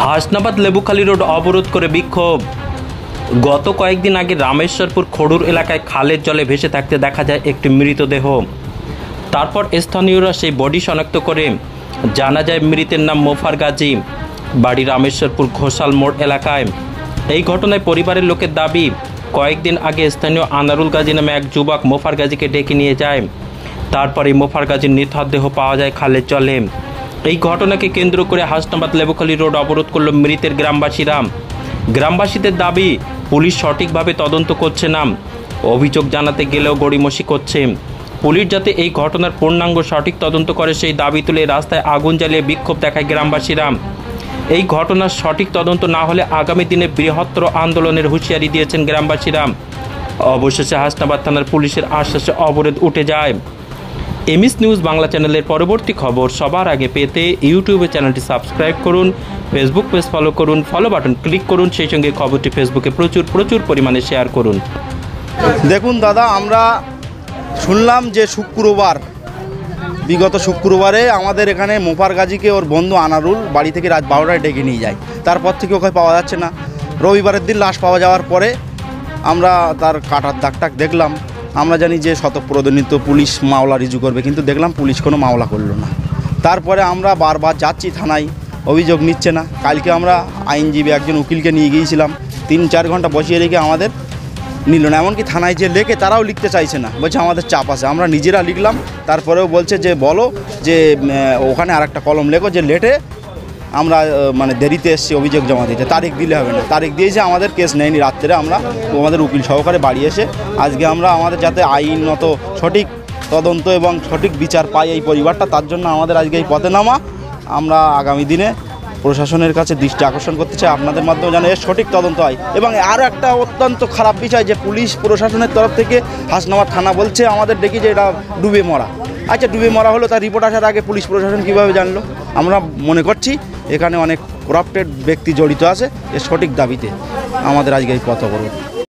Hasnabad Lebukhali road অবরোধ করে বিক্ষোভ। গত কয়েকদিন আগে রামেশ্বরপুর খড়ুর এলাকায় খালের জলে ভেসে থাকতে দেখা যায় একটি মৃতদেহ। তারপর স্থানীয়রা সেই বডি শনাক্ত করে জানা যায় মৃতের নাম মোফার গাজী, বাড়ি রামেশ্বরপুর ঘোষাল মোড় এলাকায়। এই ঘটনায় পরিবারের লোকের দাবি, কয়েকদিন আগে স্থানীয় আনারুল গাজী নামে এক যুবক মোফার গাজীকে ডেকে নিয়ে যায়। তারপরে মোফার গাজীর নিথর দেহ পাওয়া যায় খালের জলে। এই ঘটনাকে কেন্দ্র করে হাসনাবাদ লেবুখালী রোড অবরোধ করল মৃতের গ্রামবাসীরা। গ্রামবাসীদের দাবি, পুলিশ সঠিকভাবে তদন্ত করছে না, অভিযোগ জানাতে গেলেও গড়িমসি করছে। পুলিশ যাতে এই ঘটনার পূর্ণাঙ্গ সঠিক তদন্ত করে সেই দাবি তুলে রাস্তায় আগুন জ্বালিয়ে বিক্ষোভ দেখায় গ্রামবাসীরা। এই ঘটনার সঠিক তদন্ত না হলে আগামী দিনে বৃহত্তর আন্দোলনের হুঁশিয়ারি দিয়েছেন গ্রামবাসীরা। অবশেষে হাসনাবাদ থানার পুলিশের আশ্বাসে অবরোধ উঠে যায়। এমএস নিউজ বাংলা চ্যানেলের পরবর্তী খবর সবার আগে পেতে ইউটিউবে চ্যানেলটি সাবস্ক্রাইব করুন, ফেসবুক পেজ ফলো করুন, ফলো বাটন ক্লিক করুন, সেই সঙ্গে খবরটি ফেসবুকে প্রচুর পরিমাণে শেয়ার করুন। দেখুন দাদা, আমরা শুনলাম যে বিগত শুক্রবারে আমাদের এখানে মোফার গাজীকে ওর বন্ধু আনারুল বাড়ি থেকে রাত 12টায় ডেকে নিয়ে যায়। তারপর থেকে ওকে পাওয়া যাচ্ছে না। রবিবারের দিন লাশ পাওয়া যাওয়ার পরে আমরা তার কাটার দাগটাক দেখলাম। আমরা জানি যে শতপ্রণোদিত পুলিশ মামলা রিজু করবে, কিন্তু দেখলাম পুলিশ কোনো মামলা করলো না। তারপরে আমরা বারবার যাচ্ছি থানায়, অভিযোগ নিচ্ছে না। কালকে আমরা আইনজীবী একজন উকিলকে নিয়ে গিয়েছিলাম, 3-4 ঘন্টা বসিয়ে রেখে আমাদের নিল না। এমনকি থানায় যে লেখে তারাও লিখতে চাইছে না, বলছে আমাদের চাপ আছে। আমরা নিজেরা লিখলাম, তারপরেও বলছে যে বলো যে ওখানে আরেকটা কলম লেখো যে লেটে আমরা দেরিতে এসেছি অভিযোগ জমা দিতে, তারিখ দিলে হবে না। তারিখ দিয়েছে, আমাদের কেস নেয়নি। রাত্রে আমরা আমাদের উকিল সহকারে বাড়ি এসে আজকে আমরা আমাদের যাতে আইনত সঠিক তদন্ত এবং সঠিক বিচার পাই এই পরিবারটা, তার জন্য আমাদের আজকে এই পথে নামা। আমরা আগামী দিনে প্রশাসনের কাছে দৃষ্টি আকর্ষণ করতে চাই, আপনাদের মাধ্যমে যেন এর সঠিক তদন্ত হয়। এবং আরও একটা অত্যন্ত খারাপ বিষয় যে পুলিশ প্রশাসনের তরফ থেকে হাসনাবাদ থানা বলছে আমাদের ডেকে যে এটা ডুবে মরা। আচ্ছা, ডুবে মরা হলো, তার রিপোর্ট আসার আগে পুলিশ প্রশাসন কীভাবে জানলো? আমরা মনে করছি এখানে অনেক করাপ্টেড ব্যক্তি জড়িত আছে। এর সঠিক দাবিতে আমাদের আজকে এই পথ অবরোধ।